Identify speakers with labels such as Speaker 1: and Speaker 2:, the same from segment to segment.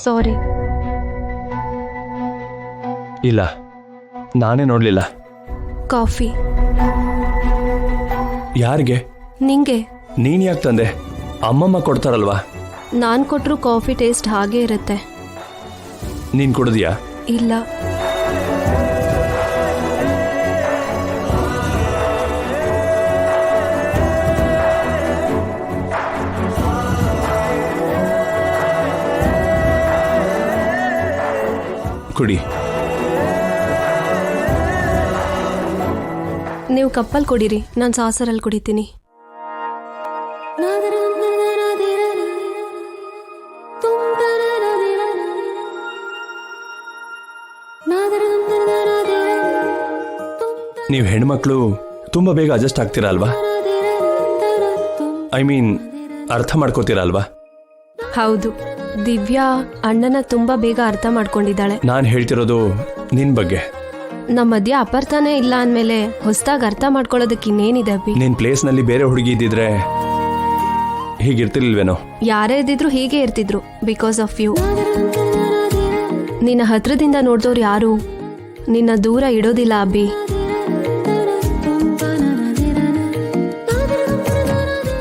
Speaker 1: ಸಾರಿ.
Speaker 2: ಇಲ್ಲ, ನಾನೇ ನೋಡಲಿಲ್ಲ.
Speaker 1: ಕಾಫಿ.
Speaker 2: ಯಾರಿಗೆ?
Speaker 1: ನಿಂಗೆ.
Speaker 2: ನೀನು ಯಾಕೆ ತಂದೆ? ಅಮ್ಮಮ್ಮ ಕೊಡ್ತಾರಲ್ವಾ?
Speaker 1: ನಾನು ಕೊಟ್ಟರು ಕಾಫಿ ಟೇಸ್ಟ್ ಹಾಗೇ ಇರುತ್ತೆ.
Speaker 2: ನೀನು ಕುಡಿದ್ಯಾ?
Speaker 1: ಇಲ್ಲ.
Speaker 2: ಕುಡಿ.
Speaker 1: ನೀವು ಕಪ್ಪಲ್ಲಿ ಕುಡೀರಿ, ನಾನು ಸಾಸರಲ್ಲಿ ಕುಡಿತೀನಿ.
Speaker 2: ನೀವು ಹೆಣ್ಮಕ್ಳು ತುಂಬ ಬೇಗ ಅಡ್ಜಸ್ಟ್ ಆಗ್ತೀರಾ ಅಲ್ವಾ? ಐ ಮೀನ್, ಅರ್ಥ ಮಾಡ್ಕೋತೀರಾ ಅಲ್ವಾ?
Speaker 1: ಹೌದು, ದಿವ್ಯಾ ಅಣ್ಣನ ತುಂಬಾ ಬೇಗ ಅರ್ಥ ಮಾಡ್ಕೊಂಡಿದ್ದಾಳೆ.
Speaker 2: ನಾನು ಹೇಳ್ತಿರೋದು ನಿನ್ ಬಗ್ಗೆ.
Speaker 1: ನಮ್ಮ ಮಧ್ಯ ಅಪಾರ್ಥನೇ ಇಲ್ಲ ಅಂದಮೇಲೆ ಹೊಸದಾಗಿ ಅರ್ಥ ಮಾಡ್ಕೊಳ್ಳೋದಕ್ಕೆ ಇನ್ನೇನಿದೆ ಅಭಿ?
Speaker 2: ನಿನ್ ಪ್ಲೇಸ್ನಲ್ಲಿ ಬೇರೆ ಹುಡುಗಿ ಇದ್ದಿದ್ರೆ ಹೀಗಿರ್ತಿರ್ಲಿಲ್ವೇನೋ?
Speaker 1: ಯಾರೇ ಇದ್ದಿದ್ರು ಹೀಗೆ ಇರ್ತಿದ್ರು, ಬಿಕಾಸ್ ಆಫ್ ಯು. ನಿನ್ನ ಹತ್ರದಿಂದ ನೋಡಿದವ್ರು ಯಾರು ನಿನ್ನ ದೂರ ಇಡೋದಿಲ್ಲ ಅಭಿ.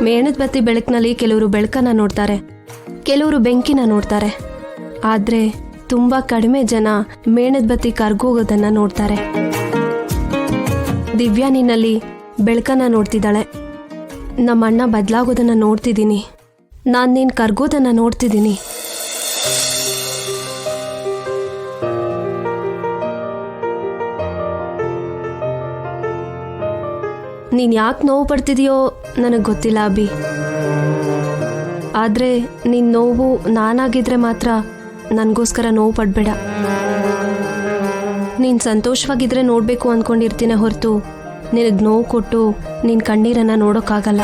Speaker 1: ಮೇಣದ ಬತ್ತಿ ಬೆಳಕಿನಲ್ಲಿ ಕೆಲವರು ಬೆಳಕನ್ನ ನೋಡ್ತಾರೆ, ಕೆಲವರು ಬೆಂಕಿನ ನೋಡ್ತಾರೆ. ಆದ್ರೆ ತುಂಬಾ ಕಡಿಮೆ ಜನ ಮೇಣದ ಬತ್ತಿ ಕರ್ಗೋಗೋದನ್ನ ನೋಡ್ತಾರೆ. ದಿವ್ಯಾ ನಿನ್ನಲ್ಲಿ ಬೆಳಕನ್ನ ನೋಡ್ತಿದ್ದಾಳೆ. ನಮ್ಮ ಅಣ್ಣ ಬದಲಾಗೋದನ್ನ ನೋಡ್ತಿದ್ದೀನಿ. ನಾನು ನೀನು ಕರ್ಗೋದನ್ನ ನೋಡ್ತಿದ್ದೀನಿ. ನೀನು ಯಾಕೆ ನೋವು ಪಡ್ತಿದೆಯೋ ನನಗೆ ಗೊತ್ತಿಲ್ಲ ಅಭಿ. ಆದರೆ ನಿನ್ನ ನೋವು ನಾನಾಗಿದ್ರೆ ಮಾತ್ರ ನನಗೋಸ್ಕರ ನೋವು ಪಡಬೇಡ. ನೀನು ಸಂತೋಷವಾಗಿದ್ರೆ ನೋಡಬೇಕು ಅಂದ್ಕೊಂಡಿರ್ತೀನಿ ಹೊರತು ನಿನಗೆ ನೋವು ಕೊಟ್ಟು ನಿನ್ನ ಕಣ್ಣೀರನ್ನು ನೋಡೋಕ್ಕಾಗಲ್ಲ.